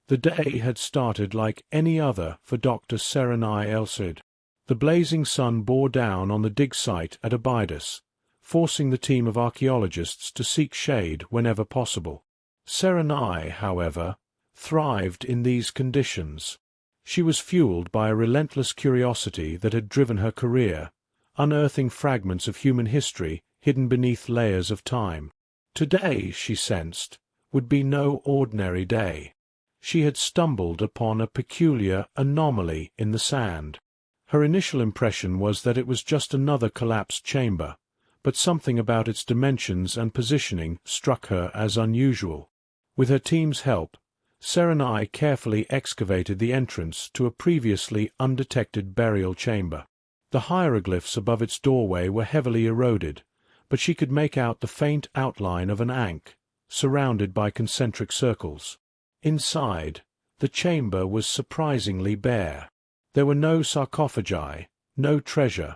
The day had started like any other for Dr. Serenai Elsid. The blazing sun bore down on the dig site at Abydos, forcing the team of archaeologists to seek shade whenever possible. Serenai, however, thrived in these conditions. She was fueled by a relentless curiosity that had driven her career, unearthing fragments of human history hidden beneath layers of time. Today, she sensed, would be no ordinary day. She had stumbled upon a peculiar anomaly in the sand. Her initial impression was that it was just another collapsed chamber, but something about its dimensions and positioning struck her as unusual. With her team's help, Serenai carefully excavated the entrance to a previously undetected burial chamber. The hieroglyphs above its doorway were heavily eroded, but she could make out the faint outline of an ankh, surrounded by concentric circles. Inside, the chamber was surprisingly bare. There were no sarcophagi, no treasure,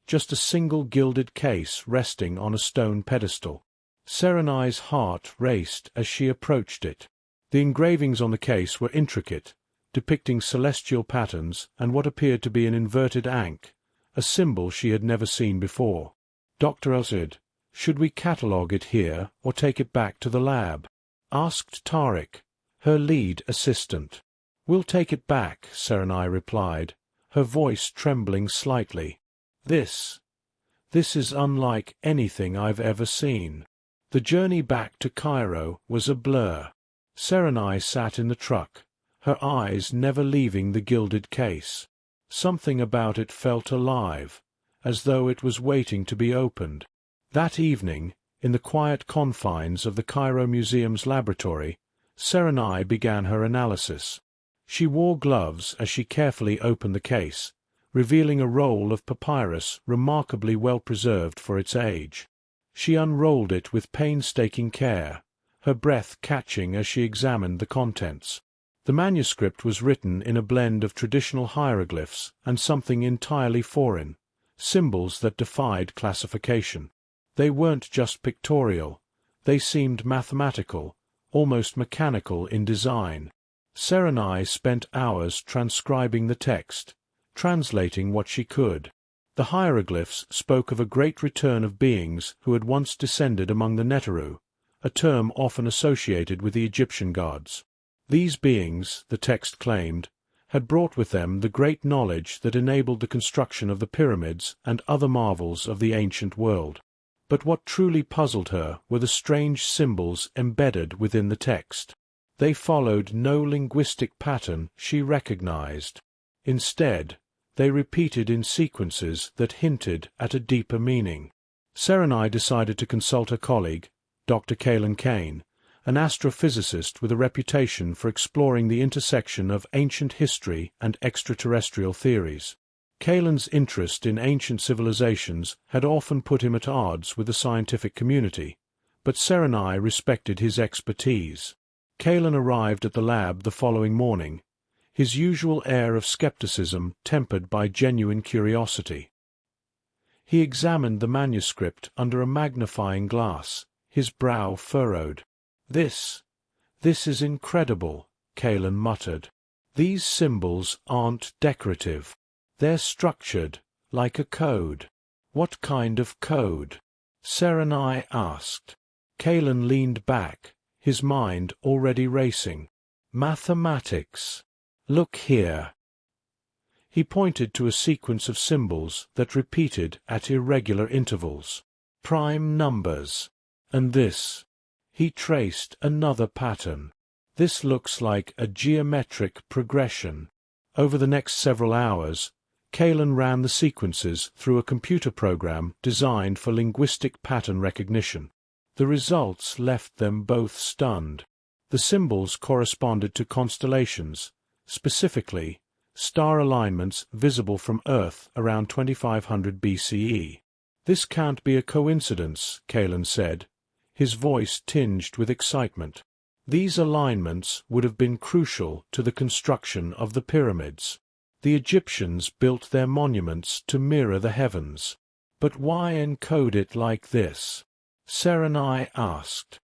just a single gilded case resting on a stone pedestal. Serenai's heart raced as she approached it. The engravings on the case were intricate, depicting celestial patterns and what appeared to be an inverted ankh, a symbol she had never seen before. "Dr. Elsid, should we catalogue it here or take it back to the lab?" asked Tariq, her lead assistant. "We'll take it back," Serenai replied, her voice trembling slightly. This is unlike anything I've ever seen." The journey back to Cairo was a blur. Serenai sat in the truck, her eyes never leaving the gilded case. Something about it felt alive, as though it was waiting to be opened. That evening, in the quiet confines of the Cairo Museum's laboratory, Serenai began her analysis. She wore gloves as she carefully opened the case, revealing a roll of papyrus remarkably well preserved for its age. She unrolled it with painstaking care, her breath catching as she examined the contents. The manuscript was written in a blend of traditional hieroglyphs and something entirely foreign, symbols that defied classification. They weren't just pictorial, they seemed mathematical, almost mechanical in design. Serenai spent hours transcribing the text, translating what she could. The hieroglyphs spoke of a great return of beings who had once descended among the Neteru, a term often associated with the Egyptian gods. These beings, the text claimed, had brought with them the great knowledge that enabled the construction of the pyramids and other marvels of the ancient world. But what truly puzzled her were the strange symbols embedded within the text. They followed no linguistic pattern she recognized. Instead, they repeated in sequences that hinted at a deeper meaning. Serenai decided to consult her colleague, Dr. Kaelan Kane, an astrophysicist with a reputation for exploring the intersection of ancient history and extraterrestrial theories. Kaelan's interest in ancient civilizations had often put him at odds with the scientific community, but Serenai respected his expertise. Kaelan arrived at the lab the following morning, his usual air of skepticism tempered by genuine curiosity. He examined the manuscript under a magnifying glass, his brow furrowed. This is incredible," Kaelan muttered. "These symbols aren't decorative. They're structured, like a code." "What kind of code?" Serenai asked. Kaelan leaned back, his mind already racing. "Mathematics. Look here." He pointed to a sequence of symbols that repeated at irregular intervals. "Prime numbers. And this." He traced another pattern. "This looks like a geometric progression." Over the next several hours, Kaelan ran the sequences through a computer program designed for linguistic pattern recognition. The results left them both stunned. The symbols corresponded to constellations, specifically star alignments visible from Earth around 2500 BCE. "This can't be a coincidence," Kaelan said, his voice tinged with excitement. "These alignments would have been crucial to the construction of the pyramids. The Egyptians built their monuments to mirror the heavens. But why encode it like this?" Serenai asked.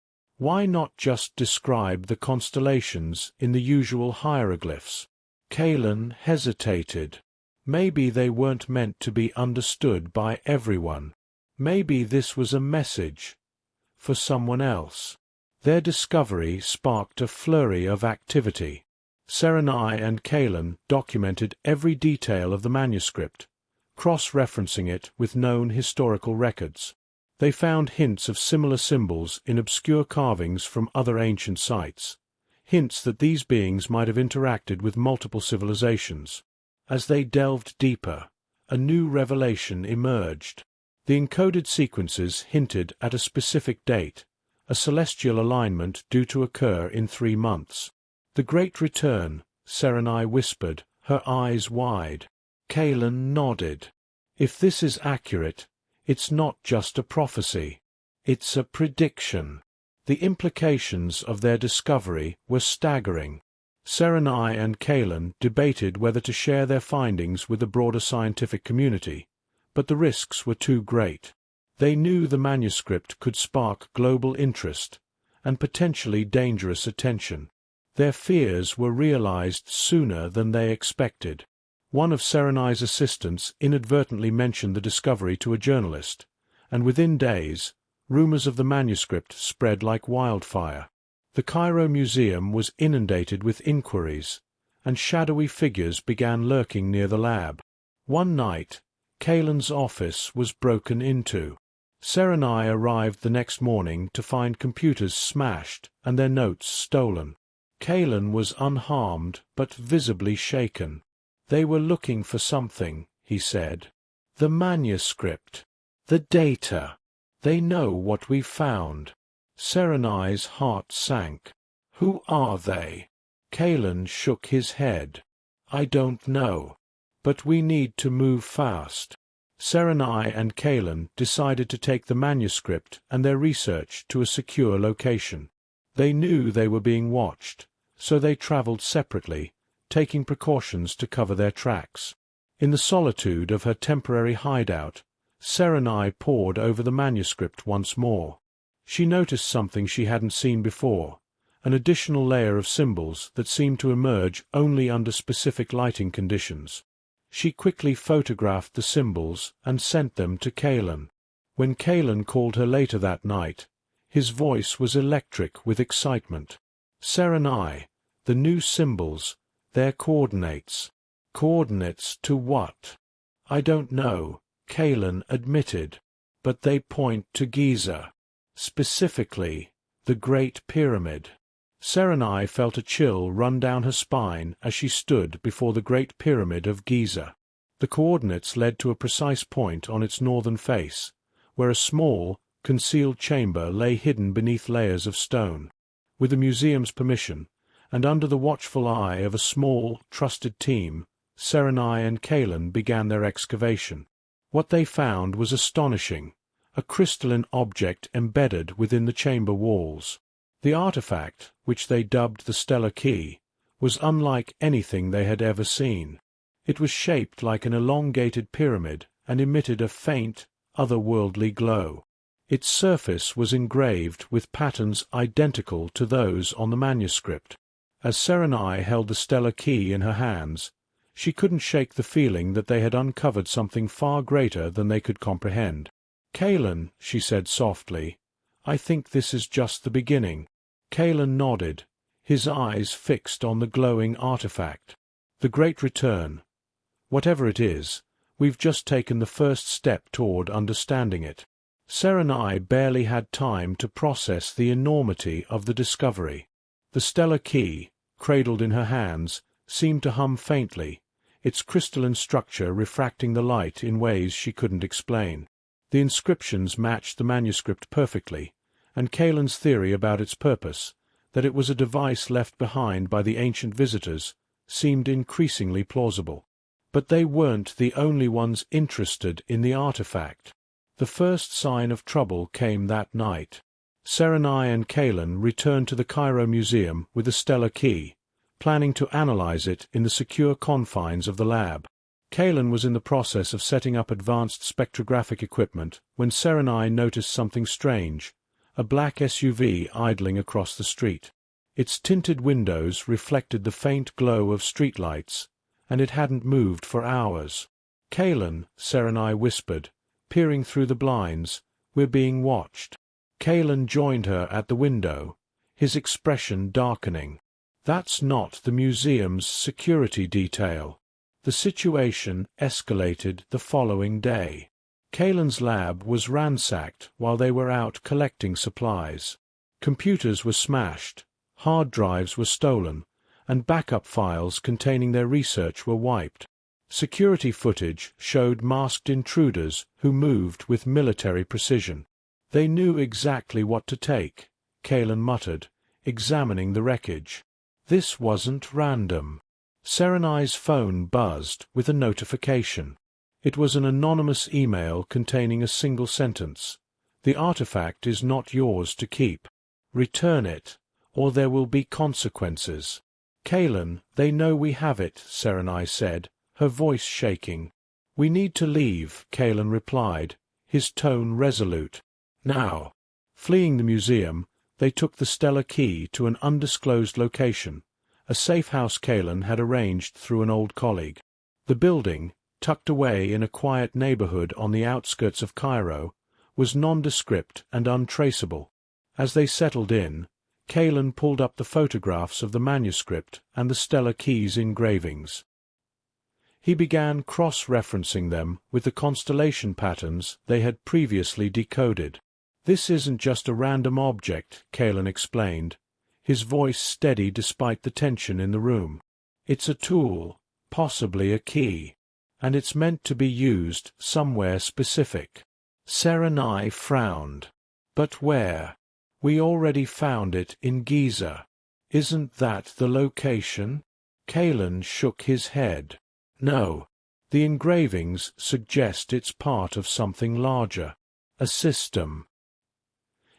Why not just describe the constellations in the usual hieroglyphs? Kaelan hesitated. Maybe they weren't meant to be understood by everyone. Maybe this was a message for someone else. Their discovery sparked a flurry of activity. Serenai and Kaelan documented every detail of the manuscript, cross-referencing it with known historical records. They found hints of similar symbols in obscure carvings from other ancient sites, hints that these beings might have interacted with multiple civilizations. As they delved deeper, a new revelation emerged. The encoded sequences hinted at a specific date, a celestial alignment due to occur in 3 months. "The Great Return," Serenai whispered, her eyes wide. Kaelan nodded. "If this is accurate, it's not just a prophecy. It's a prediction." The implications of their discovery were staggering. Serenai and Kaelan debated whether to share their findings with the broader scientific community, but the risks were too great. They knew the manuscript could spark global interest and potentially dangerous attention. Their fears were realized sooner than they expected. One of Serenai's assistants inadvertently mentioned the discovery to a journalist, and within days, rumors of the manuscript spread like wildfire. The Cairo Museum was inundated with inquiries, and shadowy figures began lurking near the lab. One night, Kaelan's office was broken into. Serenai arrived the next morning to find computers smashed and their notes stolen. Kaelan was unharmed but visibly shaken. "They were looking for something," he said. "The manuscript. The data. They know what we found." Serenai's heart sank. "Who are they?" Kaelan shook his head. "I don't know. But we need to move fast." Serenai and Kaelan decided to take the manuscript and their research to a secure location. They knew they were being watched, so they traveled separately, taking precautions to cover their tracks. In the solitude of her temporary hideout, Serenai pored over the manuscript once more. She noticed something she hadn't seen before, an additional layer of symbols that seemed to emerge only under specific lighting conditions. She quickly photographed the symbols and sent them to Kaelan. When Kaelan called her later that night, his voice was electric with excitement. "Serenai, the new symbols, their coordinates." "Coordinates to what?" "I don't know," Kaelan admitted, "but they point to Giza. Specifically, the Great Pyramid." Serenai felt a chill run down her spine as she stood before the Great Pyramid of Giza. The coordinates led to a precise point on its northern face, where a small, concealed chamber lay hidden beneath layers of stone. With the museum's permission, and under the watchful eye of a small, trusted team, Serenai and Kaelan began their excavation. What they found was astonishing, a crystalline object embedded within the chamber walls. The artifact, which they dubbed the stellar key, was unlike anything they had ever seen. It was shaped like an elongated pyramid and emitted a faint, otherworldly glow. Its surface was engraved with patterns identical to those on the manuscript. As Serenai held the stellar key in her hands, she couldn't shake the feeling that they had uncovered something far greater than they could comprehend. "Kaelan," she said softly, "I think this is just the beginning." Kaelan nodded, his eyes fixed on the glowing artifact. "The Great Return. Whatever it is, we've just taken the first step toward understanding it." Serenai barely had time to process the enormity of the discovery. The stellar key, cradled in her hands, seemed to hum faintly, its crystalline structure refracting the light in ways she couldn't explain. The inscriptions matched the manuscript perfectly, and Kaelan's theory about its purpose, that it was a device left behind by the ancient visitors, seemed increasingly plausible. But they weren't the only ones interested in the artifact. The first sign of trouble came that night. Serenai and Kaelan returned to the Cairo Museum with the stellar key, planning to analyze it in the secure confines of the lab. Kaelan was in the process of setting up advanced spectrographic equipment when Serenai noticed something strange, a black SUV idling across the street. Its tinted windows reflected the faint glow of streetlights, and it hadn't moved for hours. "Kalen," Serenai whispered, peering through the blinds, "we're being watched." Kalen joined her at the window, his expression darkening. "That's not the museum's security detail." The situation escalated the following day. Kalen's lab was ransacked while they were out collecting supplies. Computers were smashed, hard drives were stolen, and backup files containing their research were wiped. Security footage showed masked intruders who moved with military precision. "They knew exactly what to take," Kalen muttered, examining the wreckage. "This wasn't random." Serenai's phone buzzed with a notification. It was an anonymous email containing a single sentence. "The artifact is not yours to keep. Return it, or there will be consequences." "Kalen, they know we have it," Serenai said, her voice shaking. "We need to leave," Kalen replied, his tone resolute. "Now." Fleeing the museum, they took the stellar key to an undisclosed location, a safe house Kalen had arranged through an old colleague. The building, tucked away in a quiet neighborhood on the outskirts of Cairo, was nondescript and untraceable. As they settled in, Kalen pulled up the photographs of the manuscript and the stellar key's engravings. He began cross-referencing them with the constellation patterns they had previously decoded. "This isn't just a random object," Kalen explained, his voice steady despite the tension in the room. "It's a tool, possibly a key, and it's meant to be used somewhere specific." Serenai frowned. "But where? We already found it in Giza. Isn't that the location?" Kalen shook his head. "No. The engravings suggest it's part of something larger. A system."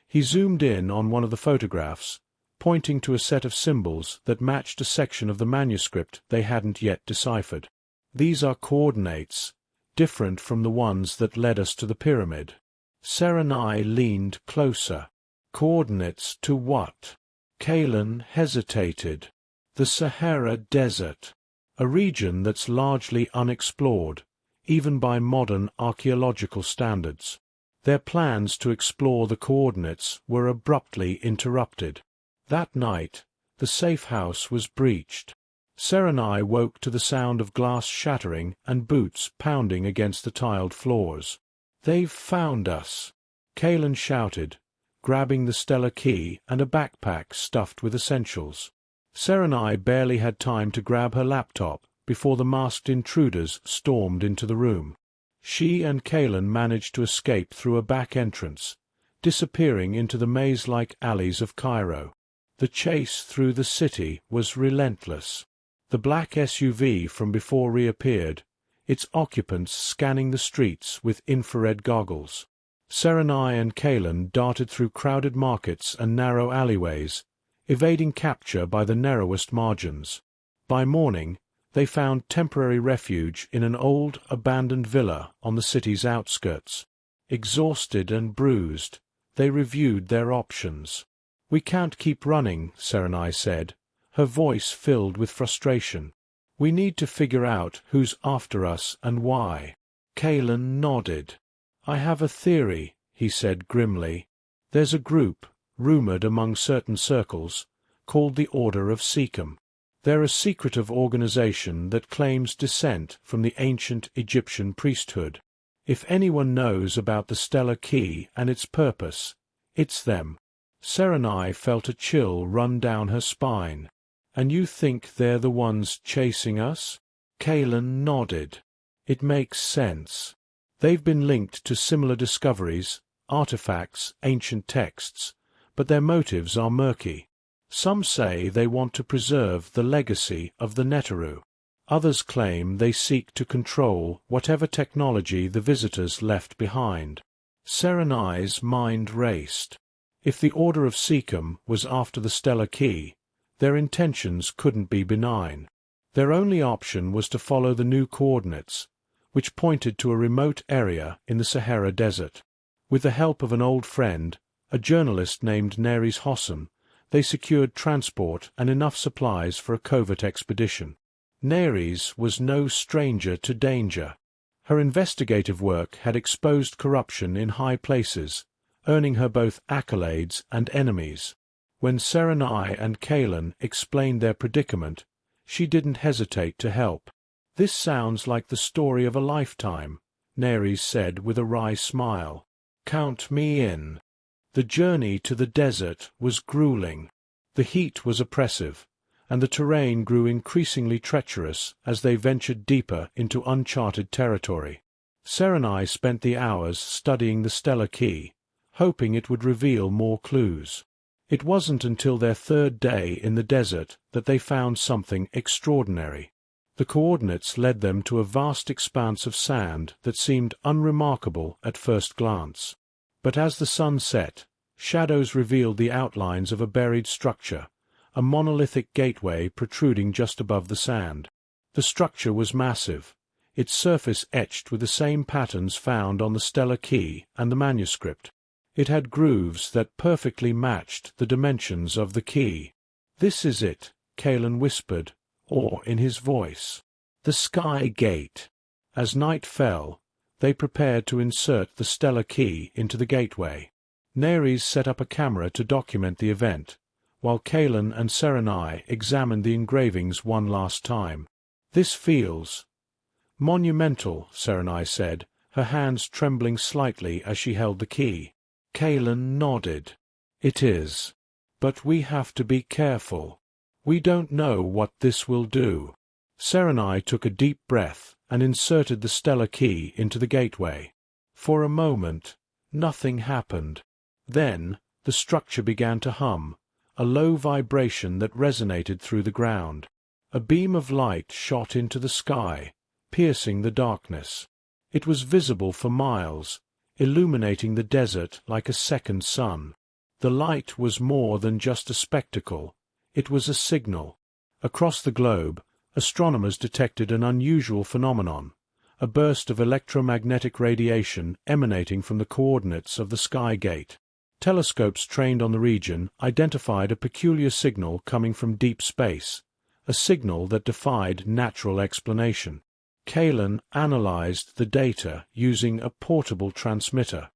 He zoomed in on one of the photographs, pointing to a set of symbols that matched a section of the manuscript they hadn't yet deciphered. "These are coordinates, different from the ones that led us to the pyramid." Serenai leaned closer. "Coordinates to what?" Kalen hesitated. "The Sahara Desert, a region that's largely unexplored, even by modern archaeological standards." Their plans to explore the coordinates were abruptly interrupted. That night, the safe house was breached. Serenai woke to the sound of glass shattering and boots pounding against the tiled floors. "They've found us!" Kalen shouted, grabbing the stellar key and a backpack stuffed with essentials. Serenai barely had time to grab her laptop before the masked intruders stormed into the room. She and Kalen managed to escape through a back entrance, disappearing into the maze-like alleys of Cairo. The chase through the city was relentless. The black SUV from before reappeared, its occupants scanning the streets with infrared goggles. Serenai and Kalen darted through crowded markets and narrow alleyways, evading capture by the narrowest margins. By morning, they found temporary refuge in an old, abandoned villa on the city's outskirts. Exhausted and bruised, they reviewed their options. "We can't keep running," Serenai said, her voice filled with frustration. "We need to figure out who's after us and why." Kalen nodded. "I have a theory," he said grimly. "There's a group, rumored among certain circles, called the Order of Sekhem. They're a secretive organization that claims descent from the ancient Egyptian priesthood. If anyone knows about the stellar key and its purpose, it's them." Serenai felt a chill run down her spine. "And you think they're the ones chasing us?" Kalen nodded. "It makes sense. They've been linked to similar discoveries, artifacts, ancient texts, but their motives are murky. Some say they want to preserve the legacy of the Neteru. Others claim they seek to control whatever technology the visitors left behind." Serenai's mind raced. If the Order of Sekhem was after the stellar key, their intentions couldn't be benign. Their only option was to follow the new coordinates, which pointed to a remote area in the Sahara Desert. With the help of an old friend, a journalist named Neres Hossam, they secured transport and enough supplies for a covert expedition. Neres was no stranger to danger. Her investigative work had exposed corruption in high places, earning her both accolades and enemies. When Serenai and Kalan explained their predicament, she didn't hesitate to help. "This sounds like the story of a lifetime," Neres said with a wry smile. "Count me in." The journey to the desert was grueling. The heat was oppressive, and the terrain grew increasingly treacherous as they ventured deeper into uncharted territory. Serenai spent the hours studying the stellar key, hoping it would reveal more clues. It wasn't until their third day in the desert that they found something extraordinary. The coordinates led them to a vast expanse of sand that seemed unremarkable at first glance. But as the sun set, shadows revealed the outlines of a buried structure, a monolithic gateway protruding just above the sand. The structure was massive, its surface etched with the same patterns found on the stellar key and the manuscript. It had grooves that perfectly matched the dimensions of the key. "This is it," Kalan whispered, awe in his voice. "The Sky Gate." As night fell, they prepared to insert the stellar key into the gateway. Neres set up a camera to document the event, while Kalan and Serenai examined the engravings one last time. "This feels monumental," Serenai said, her hands trembling slightly as she held the key. Kalan nodded. "It is. But we have to be careful. We don't know what this will do." Serenai took a deep breath and inserted the stellar key into the gateway. For a moment, nothing happened. Then, the structure began to hum, a low vibration that resonated through the ground. A beam of light shot into the sky, piercing the darkness. It was visible for miles, illuminating the desert like a second sun. The light was more than just a spectacle. It was a signal. Across the globe, astronomers detected an unusual phenomenon, a burst of electromagnetic radiation emanating from the coordinates of the Sky Gate. Telescopes trained on the region identified a peculiar signal coming from deep space, a signal that defied natural explanation. Kalan analyzed the data using a portable transmitter.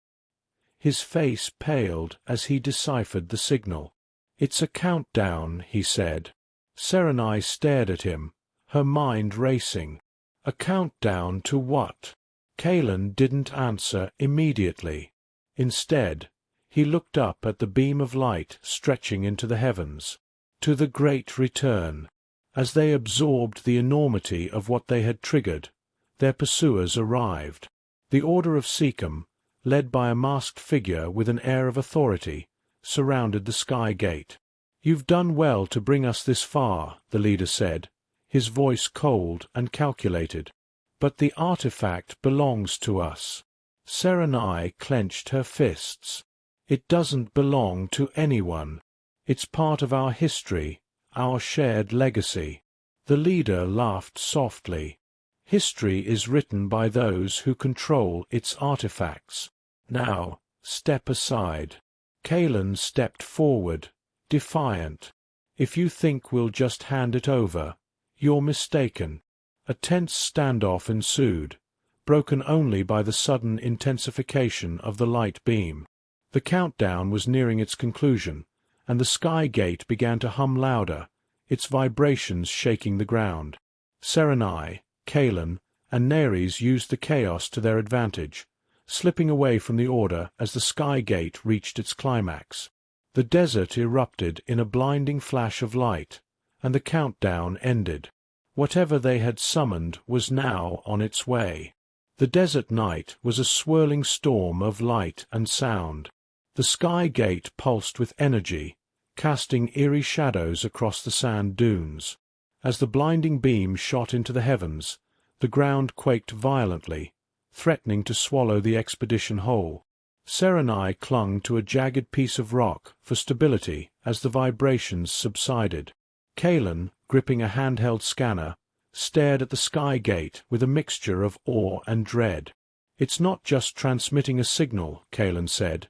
His face paled as he deciphered the signal. "It's a countdown," he said. Serenai stared at him, her mind racing. A countdown to what? Kalan didn't answer immediately. Instead, he looked up at the beam of light stretching into the heavens. To the Great Return. As they absorbed the enormity of what they had triggered, their pursuers arrived. The Order of Sekhem, led by a masked figure with an air of authority, surrounded the Sky Gate. "You've done well to bring us this far," the leader said, his voice cold and calculated. "But the artifact belongs to us." Serenai clenched her fists. "It doesn't belong to anyone. It's part of our history, our shared legacy." The leader laughed softly. "History is written by those who control its artifacts. Now, step aside." Kalan stepped forward, defiant. "If you think we'll just hand it over, you're mistaken." A tense standoff ensued, broken only by the sudden intensification of the light beam. The countdown was nearing its conclusion, and the Sky Gate began to hum louder, its vibrations shaking the ground. Serenai, Kalan, and Neres used the chaos to their advantage, slipping away from the Order as the Sky Gate reached its climax. The desert erupted in a blinding flash of light, and the countdown ended. Whatever they had summoned was now on its way. The desert night was a swirling storm of light and sound. The Sky Gate pulsed with energy, casting eerie shadows across the sand dunes. As the blinding beam shot into the heavens, the ground quaked violently, threatening to swallow the expedition whole. Serenai clung to a jagged piece of rock for stability as the vibrations subsided. Kalan, gripping a handheld scanner, stared at the Sky Gate with a mixture of awe and dread. "It's not just transmitting a signal," Kalan said.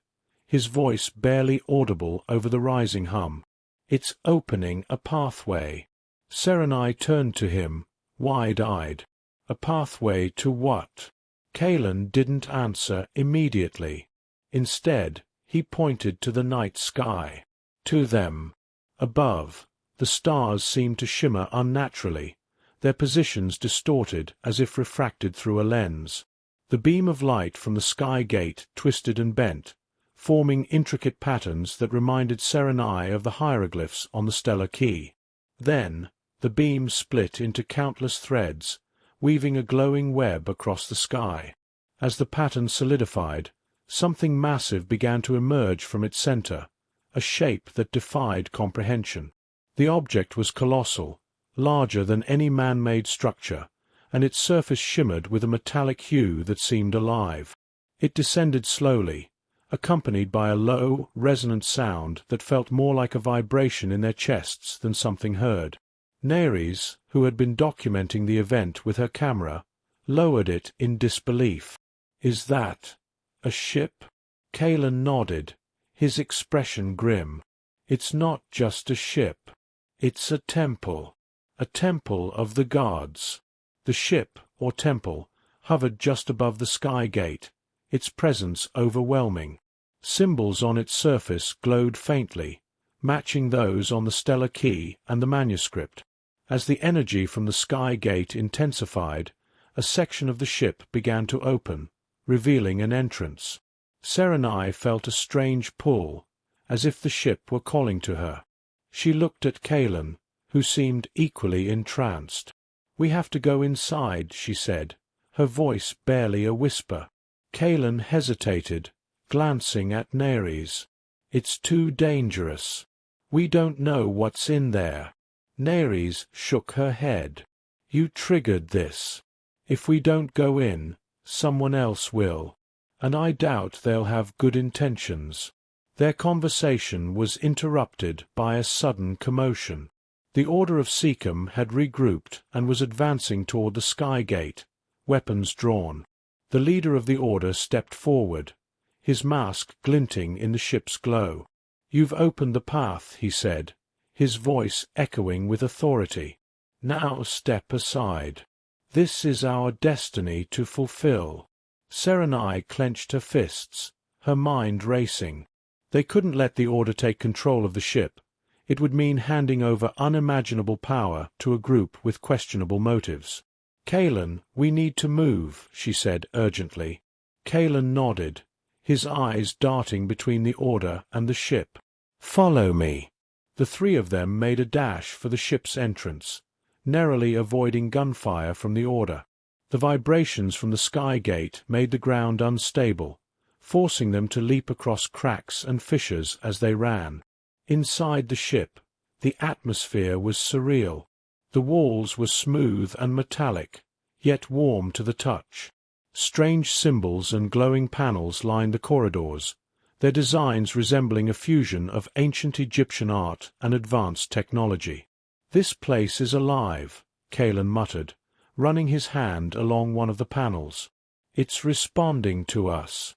his voice barely audible over the rising hum. "It's opening a pathway." Serenai turned to him, wide-eyed. "A pathway to what?" Kalen didn't answer immediately. Instead, he pointed to the night sky. To them. Above, the stars seemed to shimmer unnaturally, their positions distorted as if refracted through a lens. The beam of light from the sky gate twisted and bent, forming intricate patterns that reminded Serenai of the hieroglyphs on the stellar key. Then, the beam split into countless threads, weaving a glowing web across the sky. As the pattern solidified, something massive began to emerge from its center, a shape that defied comprehension. The object was colossal, larger than any man-made structure, and its surface shimmered with a metallic hue that seemed alive. It descended slowly, accompanied by a low, resonant sound that felt more like a vibration in their chests than something heard. Neres, who had been documenting the event with her camera, lowered it in disbelief. "Is that a ship?" Kalen nodded, his expression grim. "It's not just a ship. It's a temple of the gods." The ship, or temple, hovered just above the sky gate, its presence overwhelming. Symbols on its surface glowed faintly, matching those on the stellar key and the manuscript. As the energy from the sky gate intensified, a section of the ship began to open, revealing an entrance. Serenai felt a strange pull, as if the ship were calling to her. She looked at Kalen, who seemed equally entranced. "We have to go inside," she said, her voice barely a whisper. Kalen hesitated, glancing at Neres. "It's too dangerous. We don't know what's in there." Neres shook her head. "You triggered this. If we don't go in, someone else will. And I doubt they'll have good intentions." Their conversation was interrupted by a sudden commotion. The Order of Sekhem had regrouped and was advancing toward the sky gate, weapons drawn. The leader of the order stepped forward, his mask glinting in the ship's glow. "You've opened the path," he said, his voice echoing with authority. "Now step aside. This is our destiny to fulfill." Serenai clenched her fists, her mind racing. They couldn't let the Order take control of the ship. It would mean handing over unimaginable power to a group with questionable motives. "Kalen, we need to move," she said urgently. Kalen nodded, his eyes darting between the Order and the ship. "Follow me." The three of them made a dash for the ship's entrance, narrowly avoiding gunfire from the Order. The vibrations from the sky gate made the ground unstable, forcing them to leap across cracks and fissures as they ran. Inside the ship, the atmosphere was surreal. The walls were smooth and metallic, yet warm to the touch. Strange symbols and glowing panels lined the corridors, their designs resembling a fusion of ancient Egyptian art and advanced technology. "This place is alive," Kalen muttered, running his hand along one of the panels. "It's responding to us."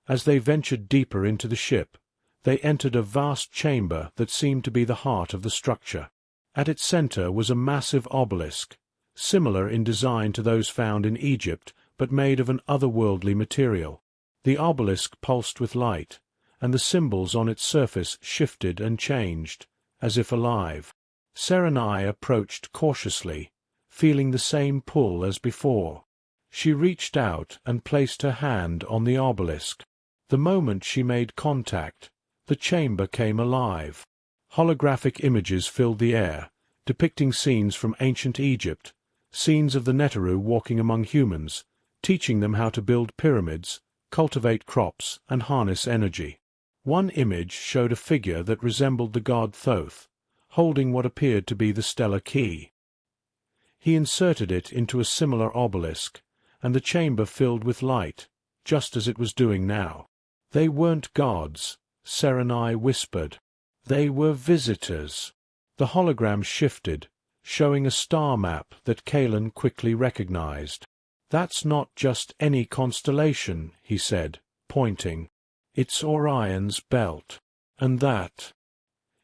As they ventured deeper into the ship, they entered a vast chamber that seemed to be the heart of the structure. At its center was a massive obelisk, similar in design to those found in Egypt, but made of an otherworldly material. The obelisk pulsed with light, and the symbols on its surface shifted and changed, as if alive. Serenai approached cautiously, feeling the same pull as before. She reached out and placed her hand on the obelisk. The moment she made contact, the chamber came alive. Holographic images filled the air, depicting scenes from ancient Egypt, scenes of the Neteru walking among humans, teaching them how to build pyramids, cultivate crops, and harness energy. One image showed a figure that resembled the god Thoth, holding what appeared to be the stellar key. He inserted it into a similar obelisk, and the chamber filled with light, just as it was doing now. "They weren't gods," Serenai whispered. "They were visitors." The hologram shifted, showing a star map that Kalen quickly recognized. "That's not just any constellation," he said, pointing. "It's Orion's belt. And that—"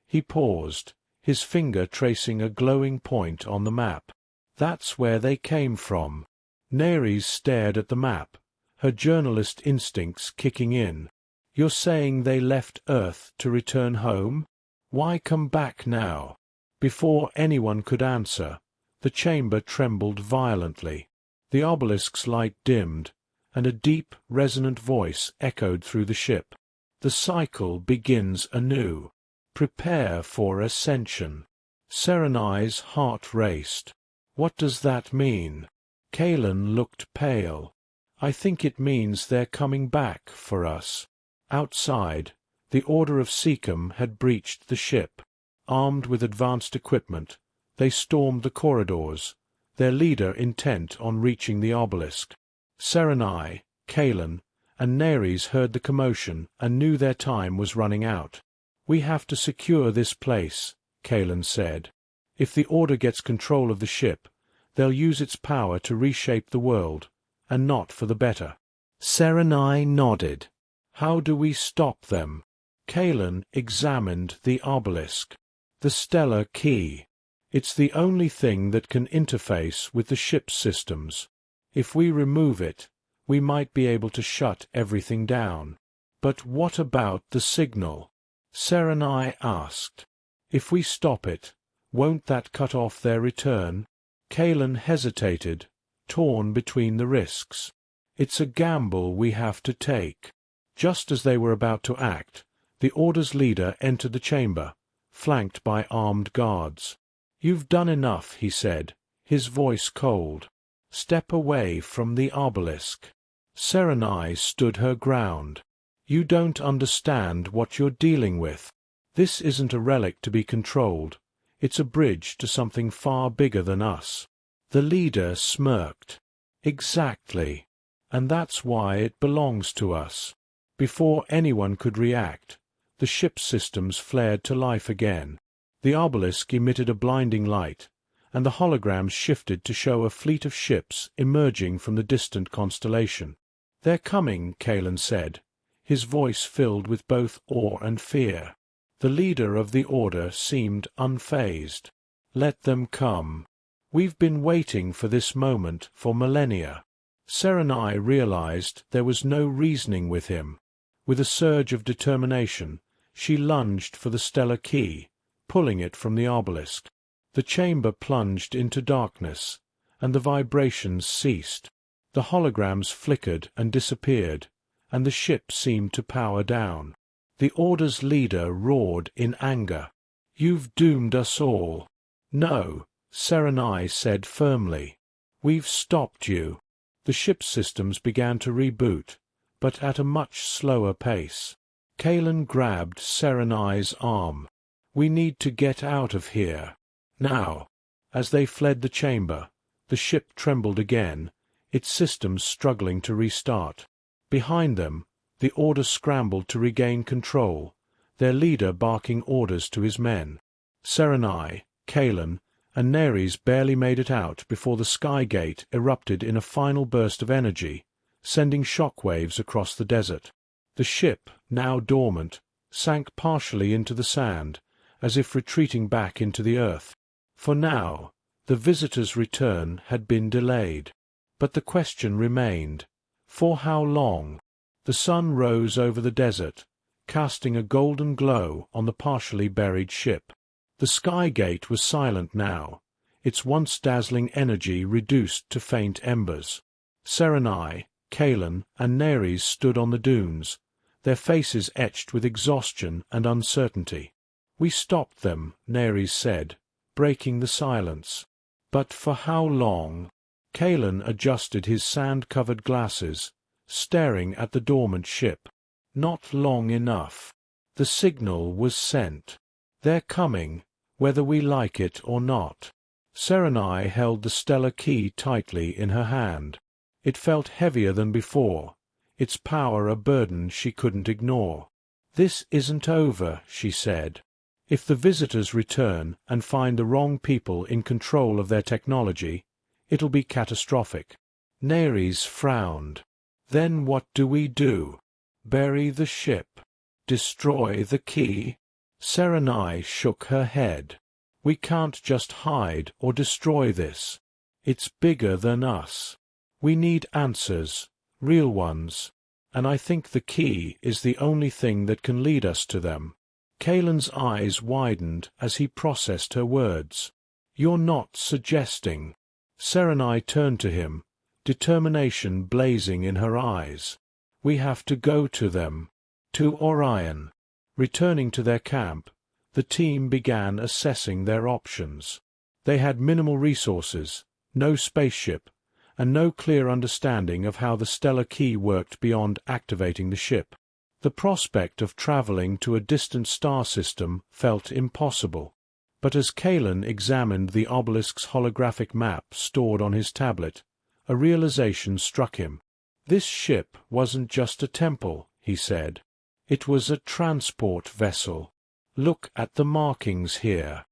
He paused, his finger tracing a glowing point on the map. "That's where they came from." Neres stared at the map, her journalist instincts kicking in. "You're saying they left Earth to return home? Why come back now?" Before anyone could answer, the chamber trembled violently. The obelisk's light dimmed, and a deep, resonant voice echoed through the ship. "The cycle begins anew. Prepare for ascension." Serenai's heart raced. "What does that mean?" Kalen looked pale. "I think it means they're coming back for us." Outside, the Order of Sekhem had breached the ship. Armed with advanced equipment, they stormed the corridors, their leader intent on reaching the obelisk. Serenai, Kalen, and Neres heard the commotion and knew their time was running out. "We have to secure this place," Kalen said. "If the Order gets control of the ship, they'll use its power to reshape the world, and not for the better." Serenai nodded. "How do we stop them?" Kalen examined the obelisk. "The stellar key. It's the only thing that can interface with the ship's systems. If we remove it, we might be able to shut everything down." "But what about the signal?" Serenai asked. "If we stop it, won't that cut off their return?" Kalen hesitated, torn between the risks. "It's a gamble we have to take." Just as they were about to act, the Order's leader entered the chamber, flanked by armed guards. "You've done enough," he said, his voice cold. "Step away from the obelisk." Serenai stood her ground. "You don't understand what you're dealing with. This isn't a relic to be controlled. It's a bridge to something far bigger than us." The leader smirked. "Exactly. And that's why it belongs to us." Before anyone could react, the ship's systems flared to life again. The obelisk emitted a blinding light, and the holograms shifted to show a fleet of ships emerging from the distant constellation. "They're coming," Kalen said, his voice filled with both awe and fear. The leader of the Order seemed unfazed. "Let them come. We've been waiting for this moment for millennia." Serenai realized there was no reasoning with him. With a surge of determination, she lunged for the stellar key, pulling it from the obelisk. The chamber plunged into darkness, and the vibrations ceased. The holograms flickered and disappeared, and the ship seemed to power down. The Order's leader roared in anger. "You've doomed us all." "No," Serenai said firmly. "We've stopped you." The ship's systems began to reboot, but at a much slower pace. Kalen grabbed Serenai's arm. "We need to get out of here. Now." As they fled the chamber, the ship trembled again, its systems struggling to restart. Behind them, the Order scrambled to regain control, their leader barking orders to his men. Serenai, Kalen, and Neres barely made it out before the sky gate erupted in a final burst of energy, sending shock waves across the desert. The ship, now dormant, sank partially into the sand, as if retreating back into the earth. For now, the visitor's return had been delayed. But the question remained: for how long? The sun rose over the desert, casting a golden glow on the partially buried ship. The sky gate was silent now, its once dazzling energy reduced to faint embers. Serenai, Kalen, and Neres stood on the dunes, their faces etched with exhaustion and uncertainty. "We stopped them," Neres said, breaking the silence. "But for how long?" Kalen adjusted his sand-covered glasses, staring at the dormant ship. "Not long enough. The signal was sent. They're coming, whether we like it or not." Serenai held the stellar key tightly in her hand. It felt heavier than before, its power a burden she couldn't ignore. "This isn't over," she said. "If the visitors return and find the wrong people in control of their technology, it'll be catastrophic. Neres frowned. Then what do we do? Bury the ship? Destroy the key? Serenai shook her head. We can't just hide or destroy this. It's bigger than us. We need answers, real ones, and I think the key is the only thing that can lead us to them. Kalen's eyes widened as he processed her words. You're not suggesting. Serenai turned to him, determination blazing in her eyes. We have to go to them. To Orion. Returning to their camp, the team began assessing their options. They had minimal resources, no spaceship, and no clear understanding of how the stellar key worked beyond activating the ship. The prospect of traveling to a distant star system felt impossible. But as Kalen examined the obelisk's holographic map stored on his tablet, a realization struck him. This ship wasn't just a temple, he said. It was a transport vessel. Look at the markings here.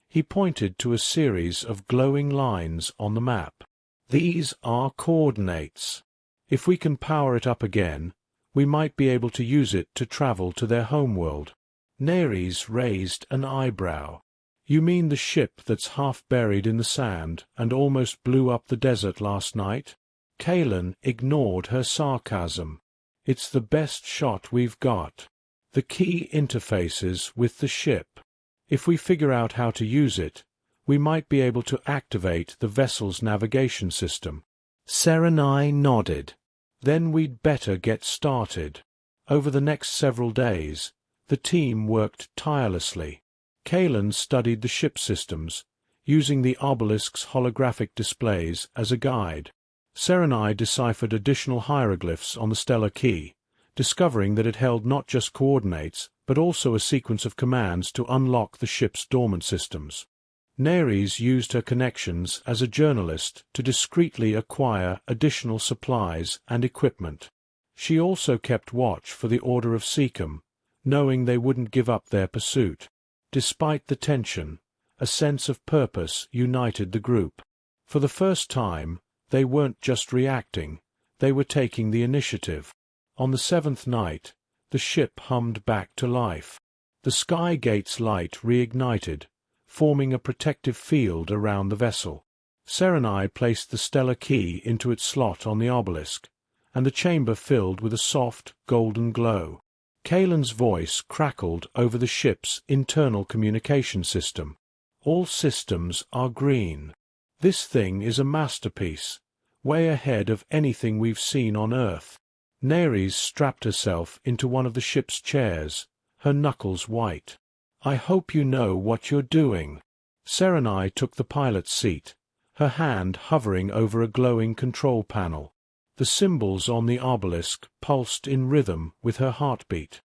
He pointed to a series of glowing lines on the map. These are coordinates. If we can power it up again, we might be able to use it to travel to their homeworld. Neres raised an eyebrow. You mean the ship that's half buried in the sand and almost blew up the desert last night? Kalen ignored her sarcasm. It's the best shot we've got. The key interfaces with the ship. If we figure out how to use it, we might be able to activate the vessel's navigation system. Serenai nodded. Then we'd better get started. Over the next several days, the team worked tirelessly. Kalen studied the ship systems, using the obelisk's holographic displays as a guide. Serenai deciphered additional hieroglyphs on the stellar key, discovering that it held not just coordinates, but also a sequence of commands to unlock the ship's dormant systems. Neres used her connections as a journalist to discreetly acquire additional supplies and equipment. She also kept watch for the Order of Sekhem, knowing they wouldn't give up their pursuit. Despite the tension, a sense of purpose united the group. For the first time, they weren't just reacting, they were taking the initiative. On the seventh night, the ship hummed back to life. The Sky Gate's light reignited, forming a protective field around the vessel. Serenai placed the stellar key into its slot on the obelisk, and the chamber filled with a soft, golden glow. Kalen's voice crackled over the ship's internal communication system. All systems are green. This thing is a masterpiece, way ahead of anything we've seen on Earth. Neres strapped herself into one of the ship's chairs, her knuckles white. I hope you know what you're doing. Serenai took the pilot's seat, her hand hovering over a glowing control panel. The symbols on the obelisk pulsed in rhythm with her heartbeat.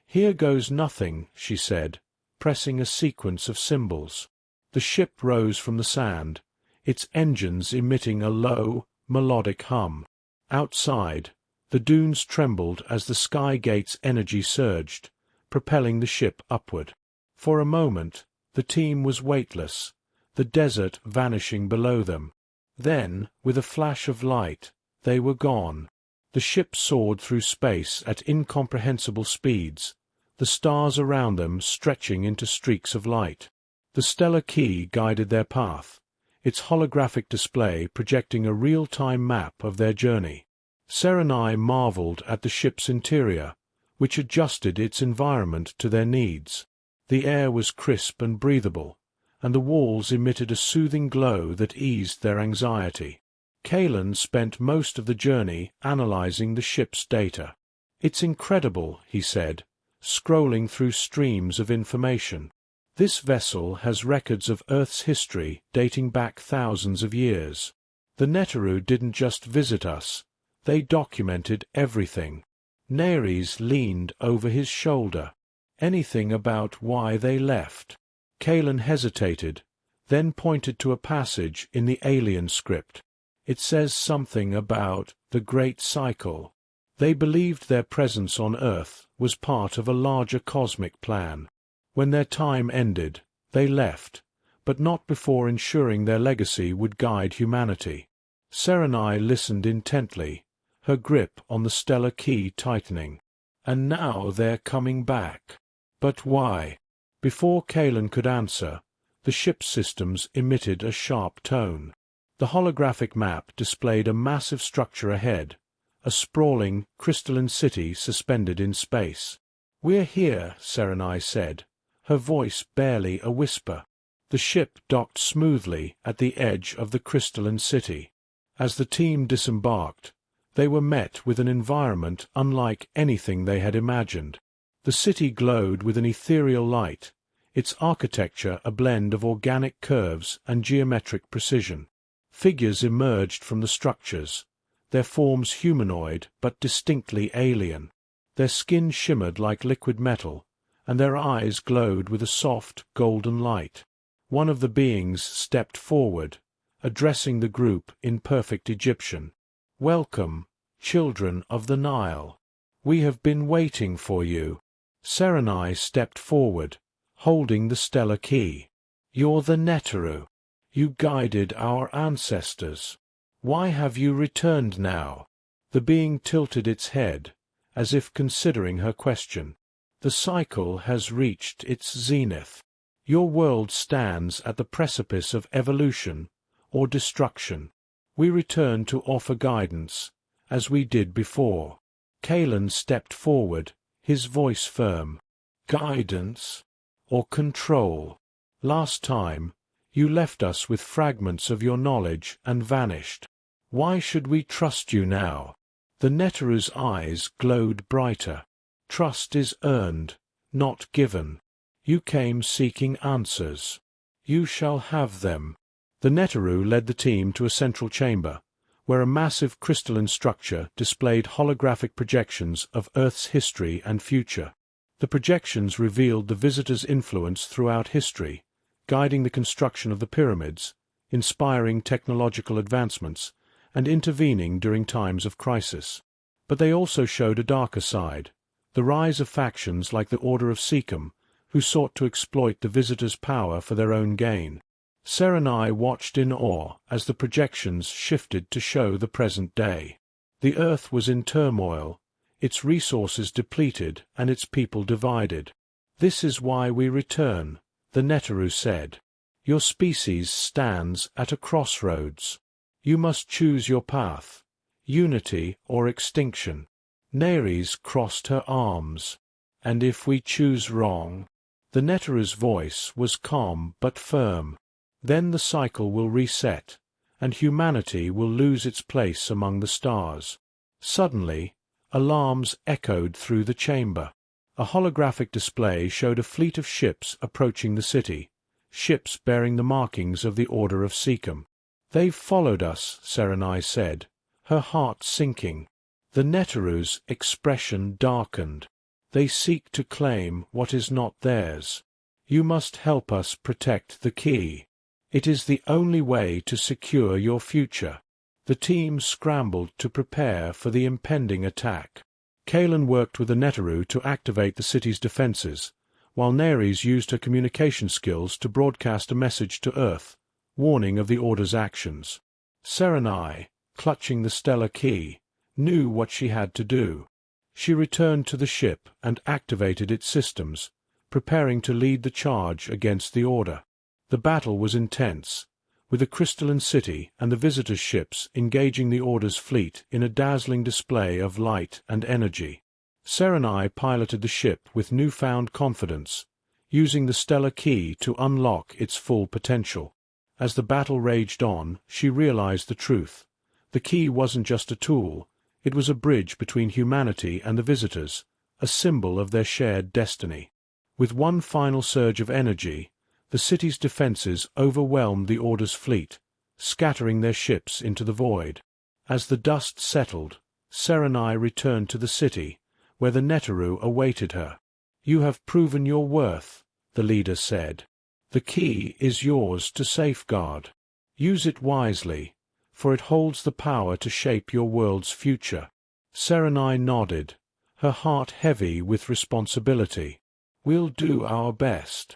Here goes nothing, she said, pressing a sequence of symbols. The ship rose from the sand, its engines emitting a low, melodic hum. Outside, the dunes trembled as the Sky Gate's energy surged, propelling the ship upward. For a moment, the team was weightless, the desert vanishing below them. Then, with a flash of light, they were gone. The ship soared through space at incomprehensible speeds, the stars around them stretching into streaks of light. The stellar key guided their path, its holographic display projecting a real-time map of their journey. Serenai marveled at the ship's interior, which adjusted its environment to their needs. The air was crisp and breathable, and the walls emitted a soothing glow that eased their anxiety. Kalen spent most of the journey analyzing the ship's data. It's incredible, he said, scrolling through streams of information. This vessel has records of Earth's history dating back thousands of years. The Neteru didn't just visit us, they documented everything. Neres leaned over his shoulder. Anything about why they left? Kalen hesitated, then pointed to a passage in the alien script. It says something about the Great Cycle. They believed their presence on Earth was part of a larger cosmic plan. When their time ended, they left, but not before ensuring their legacy would guide humanity. Serenai listened intently, her grip on the stellar key tightening. And now they're coming back. But why? Before Kalen could answer, the ship's systems emitted a sharp tone. The holographic map displayed a massive structure ahead, a sprawling, crystalline city suspended in space. "We're here," Serenai said, her voice barely a whisper. The ship docked smoothly at the edge of the crystalline city. As the team disembarked, they were met with an environment unlike anything they had imagined. The city glowed with an ethereal light, its architecture a blend of organic curves and geometric precision. Figures emerged from the structures, their forms humanoid but distinctly alien. Their skin shimmered like liquid metal, and their eyes glowed with a soft, golden light. One of the beings stepped forward, addressing the group in perfect Egyptian. "Welcome, children of the Nile. We have been waiting for you." Serenai stepped forward, holding the stellar key. "You're the Neteru. You guided our ancestors. Why have you returned now?" The being tilted its head, as if considering her question. "The cycle has reached its zenith. Your world stands at the precipice of evolution or destruction. We return to offer guidance, as we did before." Kalen stepped forward, his voice firm. "Guidance or control? Last time, you left us with fragments of your knowledge and vanished. Why should we trust you now?" The Neteru's eyes glowed brighter. "Trust is earned, not given. You came seeking answers. You shall have them." The Neteru led the team to a central chamber, where a massive crystalline structure displayed holographic projections of Earth's history and future. The projections revealed the visitors' influence throughout history, guiding the construction of the pyramids, inspiring technological advancements, and intervening during times of crisis. But they also showed a darker side, the rise of factions like the Order of Sekhem, who sought to exploit the visitors' power for their own gain. Serenai watched in awe as the projections shifted to show the present day. The Earth was in turmoil, its resources depleted and its people divided. "This is why we return," the Neteru said. "Your species stands at a crossroads. You must choose your path, unity or extinction." Neres crossed her arms. "And if we choose wrong?" The Neteru's voice was calm but firm. "Then the cycle will reset, and humanity will lose its place among the stars." Suddenly, alarms echoed through the chamber. A holographic display showed a fleet of ships approaching the city, ships bearing the markings of the Order of Sekhem. "They've followed us," Serenai said, her heart sinking. The Neteru's expression darkened. "They seek to claim what is not theirs. You must help us protect the key. It is the only way to secure your future." The team scrambled to prepare for the impending attack. Kalen worked with the Neteru to activate the city's defenses, while Neres used her communication skills to broadcast a message to Earth, warning of the Order's actions. Serenai, clutching the stellar key, knew what she had to do. She returned to the ship and activated its systems, preparing to lead the charge against the Order. The battle was intense, with the crystalline city and the visitors' ships engaging the Order's fleet in a dazzling display of light and energy. Serenai piloted the ship with newfound confidence, using the stellar key to unlock its full potential. As the battle raged on, she realized the truth. The key wasn't just a tool, it was a bridge between humanity and the visitors, a symbol of their shared destiny. With one final surge of energy, the city's defenses overwhelmed the Order's fleet, scattering their ships into the void. As the dust settled, Serenai returned to the city, where the Neteru awaited her. "You have proven your worth," the leader said. "The key is yours to safeguard. Use it wisely, for it holds the power to shape your world's future." Serenai nodded, her heart heavy with responsibility. "We'll do our best."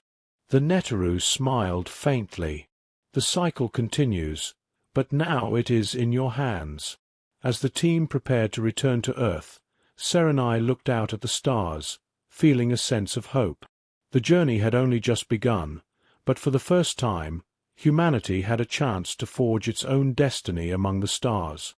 The Neteru smiled faintly. "The cycle continues, But now it is in your hands. As the team prepared to return to Earth, Serenai looked out at the stars, feeling a sense of hope. The journey had only just begun, but for the first time, humanity had a chance to forge its own destiny among the stars.